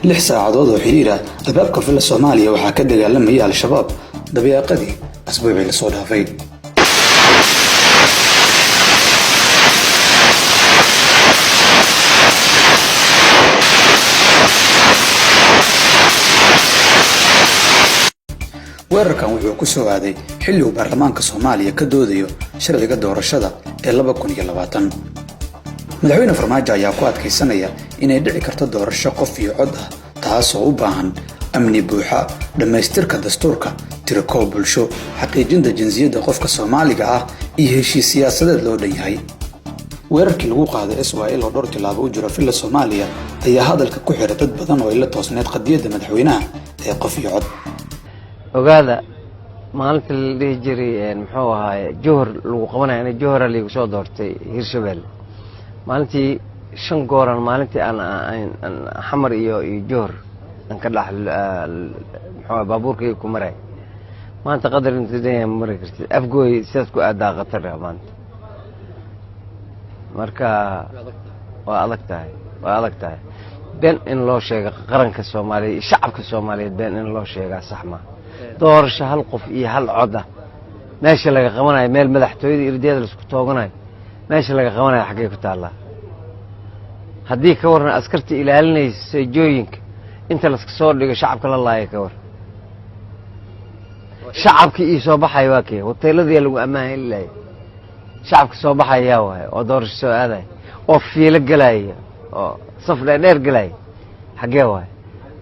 6 saacadood oo xiriir ah albaabka fila Soomaaliya waxaa ka dagaalamaya al-shabaab dabiiqadii asbuucii la soo dhaafay. weerarkan wuxuu ku soo aaday xilli uu baarlamaanka Soomaaliya ka doodayo sharciga doorashada ee 2020. madaxweyne Farmaajo ayaa ku adkaysanaya inay dhici karto doorasho qof iyo cod ah taasoo u baahan amni buuxa, dhamaystirka dastuurka, tirokoob bulsho, xaqiijinta jinsiyadda qofka Soomaaliga ah iyo heshiis siyaasadeed loo dhan yahay. weerarkii lagu qaaday Israa'iil oo dhowr tilaabo u jira fila Soomaaliya ayaa hadalka ku xiray dad badan oo ila toosneed qadiyadda madaxweynaha ee qof iyo cod. ogaada maalinta la dhihi jiray muxuu ahaay Johor lagu qabanay in Johor lagu soo doortay Hirshabelle maalintii 5 gooran maalintii aan xamar iyo Johor aan ka dhax muxuu baabuurkii ku maray maanta qadar intii maray kartid afgooy sidaas ku aadaa qatar maanta marka waa adag tahay been in loo sheego qaranka Soomaaliya shacabka Soomaaliyeed been in loo sheego sax ma doorasho hal qof iyo hal cod ah meesha laga qabanayo meel madaxtooyada irdeeda la isku tooganayo meesha laga qabanayo xagee ku taala haddii ka waran askarta ilaalinaysa jooyinka inta la iska soo dhigo shacabka la laayay ka war shacabka ii soo baxay waa kee hoteeladii lagu ammaan ilaa shacabka soo baxaya waay oo doorasho soo aaday oo fiilo galay oo saf dheer galay xagee waay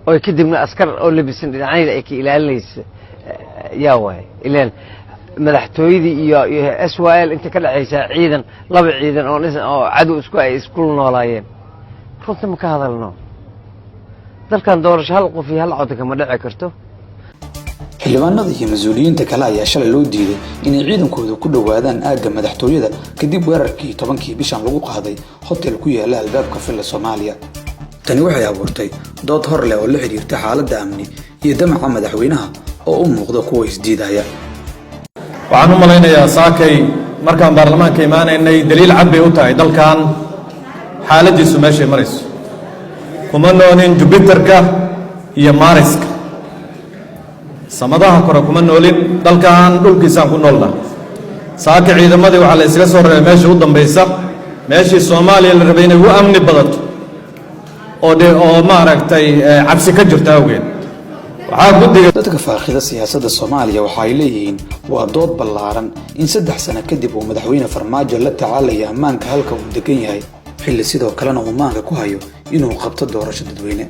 oo kadibna askar oo labisan dhinacayda ay ka ilaalinaysa yaa waay ilaan madaxtooyadii iyo SYL inta ka dhaxaysa ciidan laba ciidan oo cadu isku noolaayeen runta ma ka hadalno dalkan doorasho hal qof iyo hal cod kama dhici karto. xildhibaanada iyo mas'uuliyiinta kale ayaa shalay loo diiday inay ciidankooda ku dhawaadaan aagga madaxtooyada kadib weerarkii 10kii bishan lagu qaaday hotel ku yaala albaabka fila Soomaaliya. tani waxay abuurtay dood hor leh oo la xiriirta xaaladda amni iyo damaca madaxweynaha oo u muuqda kuwa isdiidaya. waxaan u malaynayaa saakay markaan baarlamaanka imaanaynay daliil cad bay u tahay dalkan xaaladiisu meeshay marayso kuma noolin Jupiterka iyo Mariska samadaha kore kuma noolin dalkan dhulkiisaan ku noolna saaka ciidamadii waxaa la isaga soo reebay meesha u dambaysa meeshii Soomaaliya la rabay inay u amni badato oo maaragtay cabsi ka jirta awgeed waxaa guddiga dadka faaqida siyaasadda Soomaaliya waxa ay leeyihiin waa dood ballaaran in 3 sano kadib uu madaxweyne Farmaajo la tacaalaya ammaanka halka uu degan yahay xilli sidoo kalena uu maanka ku hayo inuu qabto doorasho dadweyne.